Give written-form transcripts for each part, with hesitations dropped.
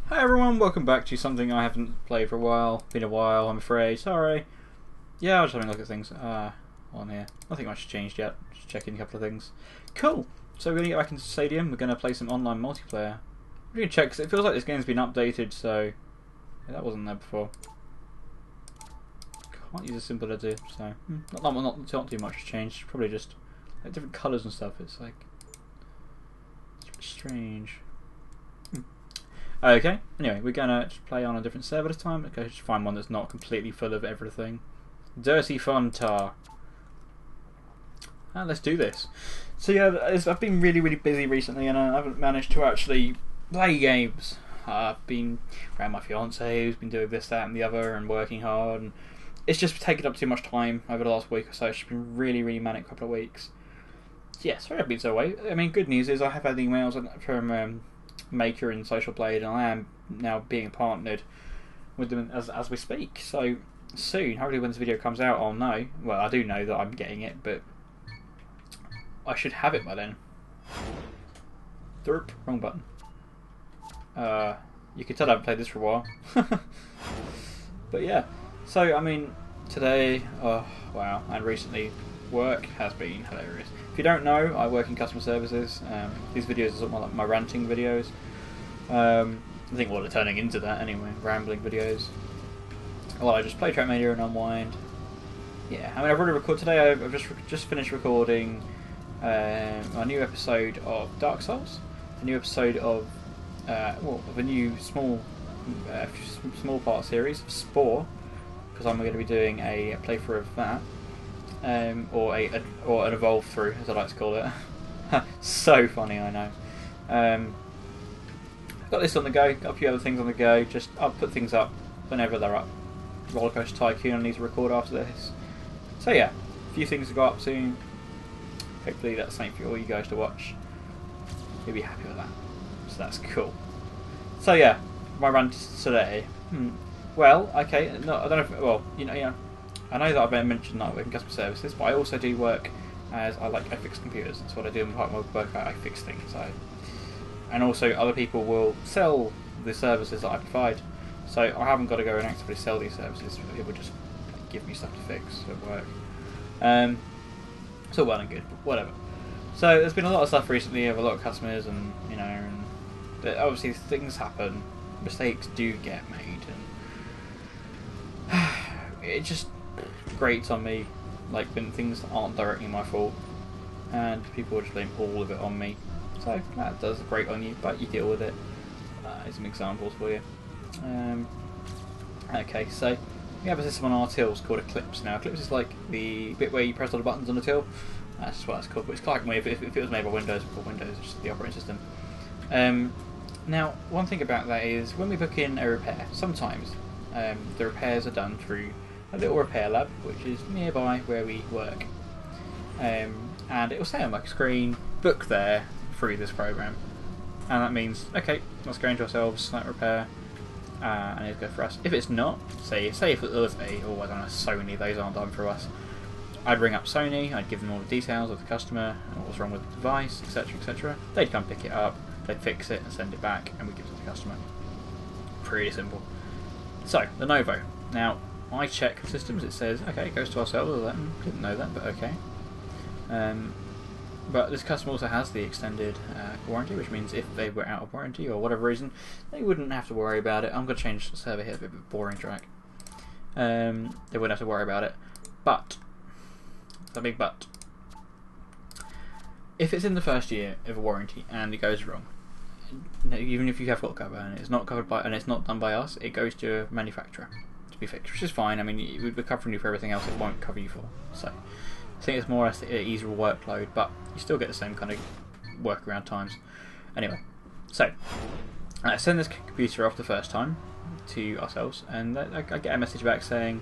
Hi everyone, welcome back to something I haven't played for a while. Been a while, I'm afraid. Sorry. Yeah, I was having a look at things on here. Nothing much has changed yet. Just checking a couple of things. Cool. So we're going to get back into Stadium. We're going to play some online multiplayer. We're going to check because it feels like this game's been updated. So yeah, that wasn't there before. Can't use a simple editor. So not too much has changed. Probably just like different colours and stuff. It's like it's strange. Okay, anyway, we're going to play on a different server this time. Okay, just find one that's not completely full of everything. Dirty Fun Tar. Let's do this. So yeah, I've been really busy recently and I haven't managed to actually play games. I've been around my fiance who's been doing this, that and the other and working hard, and it's just taken up too much time over the last week or so. It's been really manic couple of weeks. Yeah, sorry I've been so away. I mean, good news is I have had emails from Maker and Social Blade, and I am now being partnered with them as we speak. So soon, hopefully when this video comes out, I'll know. Well, I do know that I'm getting it, but I should have it by then. Derp, wrong button. You can tell I haven't played this for a while. But yeah, so I mean, today, oh wow, and recently, work has been hilarious. If you don't know, I work in customer services. These videos are sort of like my ranting videos. I think they're turning into that anyway, rambling videos. Well, I just play Trackmania and unwind. Yeah, I mean, I've already recorded today. I've just finished recording a new episode of Dark Souls, a new episode of a new small part series of Spore, because I'm going to be doing a playthrough of that. Or an evolve through, as I like to call it. So funny, I know. I've got this on the go, got a few other things on the go. Just I'll put things up whenever they're up. Rollercoaster Tycoon I need to record after this. So yeah, a few things to go up soon. Hopefully that's something for all you guys to watch. You'll be happy with that. So that's cool. So yeah, my rant today. Well, okay, no, I don't know if, well, you know. I know that I've mentioned that I work in customer services, but I also do work as I fix computers. That's what I do in part of my work. I fix things. And also other people will sell the services that I provide. So I haven't got to go and actively sell these services. People just give me stuff to fix at work. So well and good, but whatever. So there's been a lot of stuff recently of a lot of customers, and you know, and obviously things happen, mistakes do get made, and it just grates on me, like when things aren't directly my fault and people just blame all of it on me. So that does grate on you, but you deal with it. Here's some examples for you. Okay, so we have a system on our tills called Eclipse. Now Eclipse is like the bit where you press all the buttons on the till. That's just what it's called, but it's like if it was made by Windows, before Windows, it's just the operating system. Now one thing about that is when we book in a repair, sometimes the repairs are done through a little repair lab which is nearby where we work, and it will say on my screen book there through this program, and that means okay, let's go into ourselves, that repair, and it'll go for us. If it's not, say if it was I don't know, Sony, those aren't done for us, I'd ring up Sony, I'd give them all the details of the customer and what was wrong with the device, etc. They'd come pick it up, they'd fix it and send it back, and we give it to the customer. Pretty simple. So Lenovo. Now I check systems, it says, okay, it goes to ourselves, didn't know that, but okay. But this customer also has the extended warranty, which means if they were out of warranty or whatever reason, they wouldn't have to worry about it. I'm going to change the server here, a bit of a boring track. They wouldn't have to worry about it. But, the big but, if it's in the first year of a warranty and it goes wrong, even if you have got cover and it's not covered by, and it's not done by us, it goes to a manufacturer to be fixed, which is fine. I mean, we're covering you for everything else it won't cover you for. So I think it's more or less an easier workload, but you still get the same kind of workaround times. Anyway, so I send this computer off the first time to ourselves, and I get a message back saying,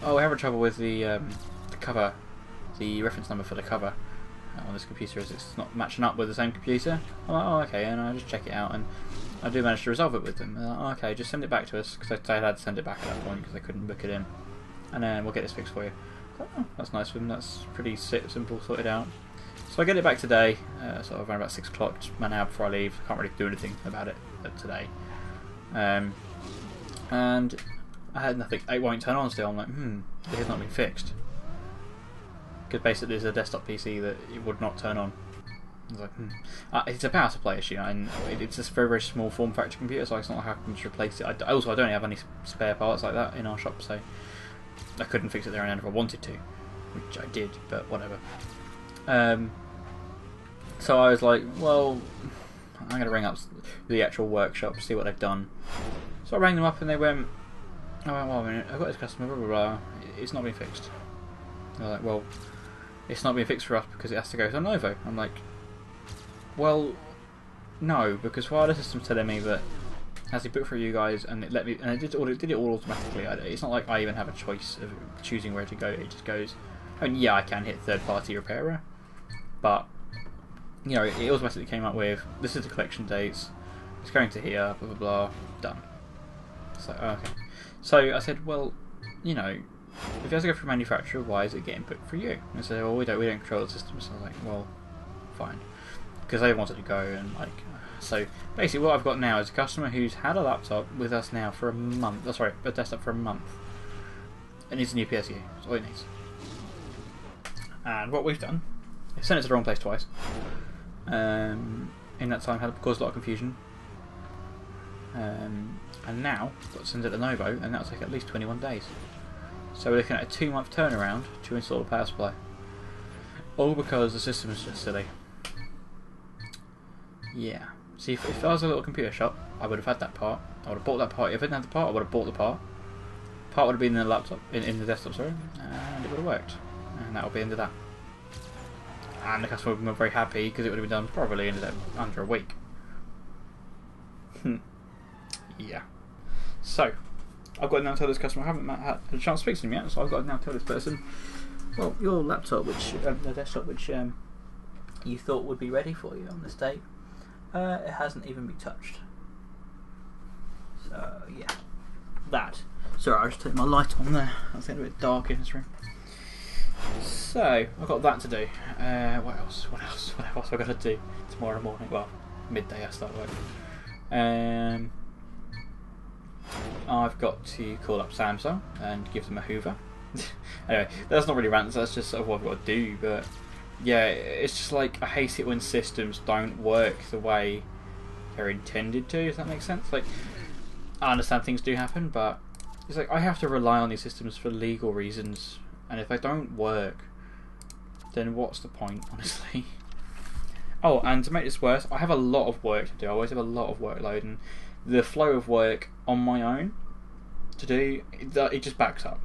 "Oh, we're having trouble with the cover, the reference number for the cover on this computer as it's not matching up with the same computer." I'm like, "Oh, okay," and I just check it out, and I do manage to resolve it with them. They're like, "Oh, okay, just send it back to us," because I had to send it back at that point because I couldn't book it in, and then we'll get this fixed for you. Oh, that's nice of them. That's pretty simple, sorted out. So I get it back today, sort of around about 6 o'clock, just an hour before I leave. I can't really do anything about it today. and I had nothing. It won't turn on still. I'm like, this has not been fixed. Because basically there's a desktop PC that it would not turn on. I was like, it's a power supply issue, and it's just a very, very small form factor computer, so it's not like I can just replace it. I don't have any spare parts like that in our shop, so I couldn't fix it there and then if I wanted to, which I did, but whatever. So I was like, well, I'm going to ring up the actual workshop, see what they've done. So I rang them up and they went, well, a minute, I've got this customer, blah, blah, blah. It's not been fixed. They're like, well, it's not been fixed for us because it has to go to Novo. I'm like, well, no, because while the system's telling me that it has to book for you guys, and it let me, and it did it all automatically. It's not like I even have a choice of choosing where to go. It just goes. I mean, yeah, I can hit third-party repairer, but you know, it automatically came up with this is the collection dates. It's going to here, blah blah blah, done. So okay. So I said, well, you know, if it has to go through manufacturer, why is it getting booked for you? And they said, well, we don't control the system. So I was like, well, fine. Because they wanted to go and like, so basically what I've got now is a customer who's had a laptop with us now for a month. Oh, sorry, a desktop for a month. It needs a new PSU. That's all it needs. And what we've done is sent it to the wrong place twice. In that time, had caused a lot of confusion. And now got to send it to Novo, and that'll take at least 21 days. So we're looking at a 2-month turnaround to install a power supply. All because the system is just silly. Yeah. See, if I was a little computer shop, I would have had that part. I would have bought that part. If I didn't have the part, I would have bought the part. Part would have been in the laptop, in the desktop, sorry, and it would have worked. And that would be the end of that. And the customer would have been very happy because it would have been done probably in under a week. Yeah. So, I've got to now tell this customer, I haven't had a chance to speak to him yet, so I've got to now tell this person, well, your laptop, the desktop which you thought would be ready for you on this date, it hasn't even been touched. So, yeah. That. Sorry, I'll just take my light on there. I think it's a bit dark in this room. So, I've got that to do. What else have I got to do tomorrow morning? Well, midday I start work. I've got to call up Samsung and give them a Hoover. Anyway, that's not really rants, that's just sort of what I've got to do, but yeah, it's just like, I hate it when systems don't work the way they're intended to, if that makes sense. Like, I understand things do happen, but it's like, I have to rely on these systems for legal reasons, and if they don't work, then what's the point, honestly? Oh, and to make this worse, I have a lot of work to do. I always have a lot of workload, and the flow of work on my own to do, it just backs up.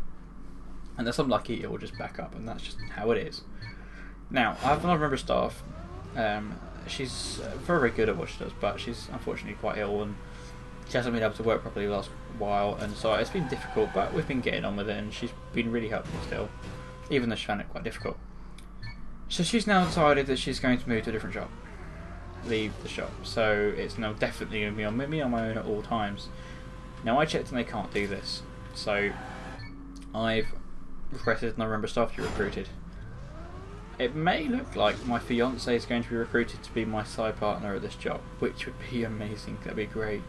And if I'm lucky, it will just back up, and that's just how it is. Now, I have another member of staff. She's very, very good at what she does, but she's unfortunately quite ill, and she hasn't been able to work properly the last while, and so it's been difficult, but we've been getting on with it, and she's been really helpful still, even though she found it quite difficult. So she's now decided that she's going to move to a different shop, leave the shop, so it's now definitely going to be on me on my own at all times. Now I checked and they can't do this, so I've requested another member of staff to be recruited. It may look like my fiance is going to be recruited to be my side partner at this job, which would be amazing. That'd be great.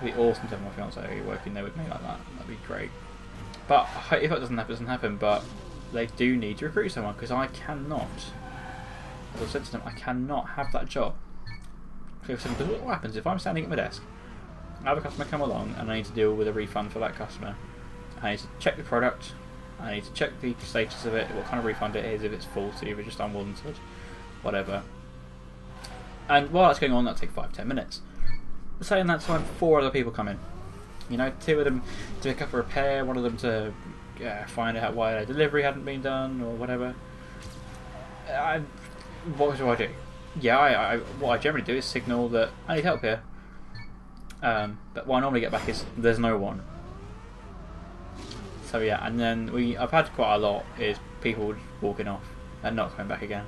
It'd be awesome to have my fiance working there with me like that. That'd be great. But if that doesn't happen, it doesn't happen. But they do need to recruit someone, because I cannot, as I said to them, I cannot have that job. Because what happens if I'm standing at my desk, I have a customer come along and I need to deal with a refund for that customer. I need to check the product, I need to check the status of it, what kind of refund it is, if it's faulty, if it's just unwarranted, whatever. And while that's going on, that'll take 5-10 minutes. Say in that time, 4 other people come in. You know, 2 of them to pick up a repair, 1 of them to find out why their delivery hadn't been done, or whatever. What do I do? Yeah, what I generally do is signal that I need help here. But what I normally get back is, there's no one. So yeah, and then I've had quite a lot is people walking off and not coming back again.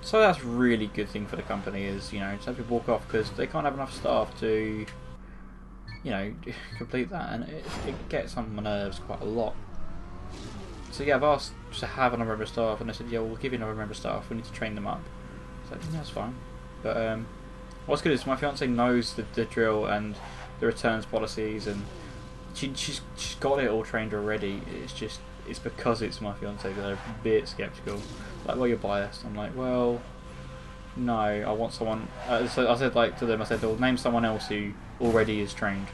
So that's a really good thing for the company, is, you know, to have people walk off because they can't have enough staff to, you know, complete that, and it gets on my nerves quite a lot. So yeah, I've asked to have another member of staff, and they said, yeah, we'll give you another member of staff, we need to train them up. So yeah, that's fine. But what's good is my fiance knows the drill, and the returns policies, and she's got it all trained already. It's because it's my fiance that I'm a bit sceptical. Like, well, you're biased. I'm like, well, no, I want someone. So I said like to them, I said, well, name someone else who already is trained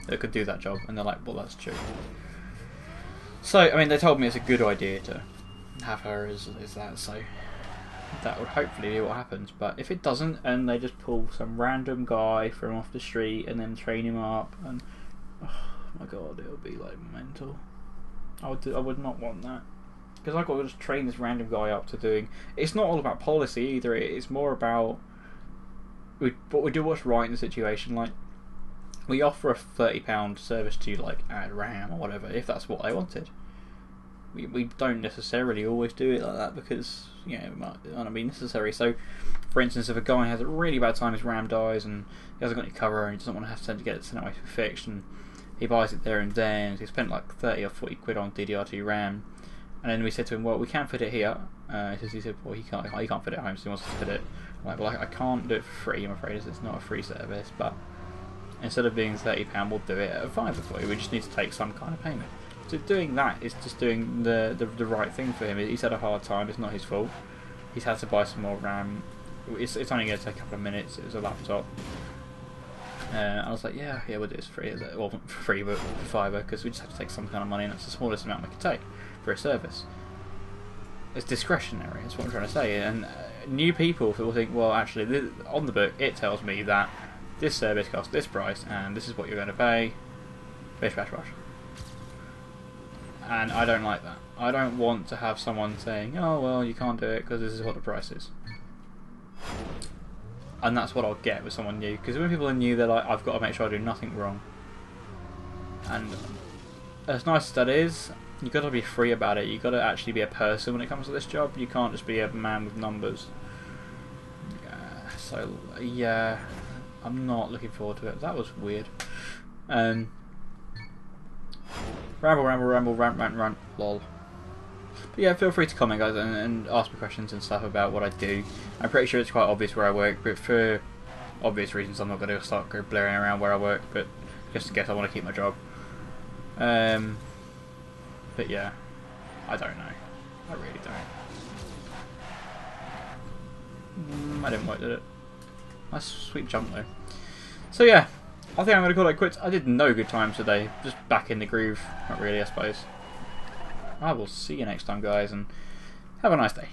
that could do that job, and they're like, well, that's true. So I mean, they told me it's a good idea to have her as that, so that would hopefully be what happens. But if it doesn't, and they just pull some random guy from off the street and then train him up, and oh my god, it would be like mental. I would not want that, because I've got to just train this random guy up to doing. It's not all about policy either. It's more about what we do what's right in the situation. Like, we offer a £30 service to like add RAM or whatever if that's what they wanted. We don't necessarily always do it like that because, you know, it might not be necessary. So, for instance, if a guy has a really bad time, his RAM dies and he hasn't got any cover and he doesn't want to have to get it sent away to be fixed, and he buys it there and then, so he spent like 30 or 40 quid on DDR2 RAM, and then we said to him, well, we can fit it here. He said, well, he can't fit it at home, so he wants us to fit it. I'm like, well, I can't do it for free, I'm afraid, it's not a free service, but instead of being £30, we'll do it at a £5 for you. We just need to take some kind of payment. So doing that is just doing the right thing for him. He's had a hard time, it's not his fault. He's had to buy some more RAM. It's only going to take a couple of minutes, it was a laptop. I was like, yeah, we'll do this free. It wasn't free, but for £5, because we just have to take some kind of money, and that's the smallest amount we can take for a service. It's discretionary, that's what I'm trying to say. And new people will think, well, actually, on the book, it tells me that this service costs this price, and this is what you're going to pay. Bish, bash, bash. And I don't like that. I don't want to have someone saying, oh, well, you can't do it because this is what the price is. And that's what I'll get with someone new. Because when people are new, they're like, I've got to make sure I do nothing wrong. And as nice as that is, you've got to be free about it. You've got to actually be a person when it comes to this job. You can't just be a man with numbers. So, yeah, I'm not looking forward to it. That was weird. Ramble, rant, lol. But yeah, feel free to comment, guys, and ask me questions and stuff about what I do. I'm pretty sure it's quite obvious where I work, but for obvious reasons I'm not going to start blaring around where I work, but just in case I want to keep my job. But yeah, I don't know. I really don't. I didn't work, did it? Nice sweet jump though. So yeah, I think I'm going to call it quits. I did no good times today, just back in the groove. Not really, I suppose. I will see you next time, guys, and have a nice day.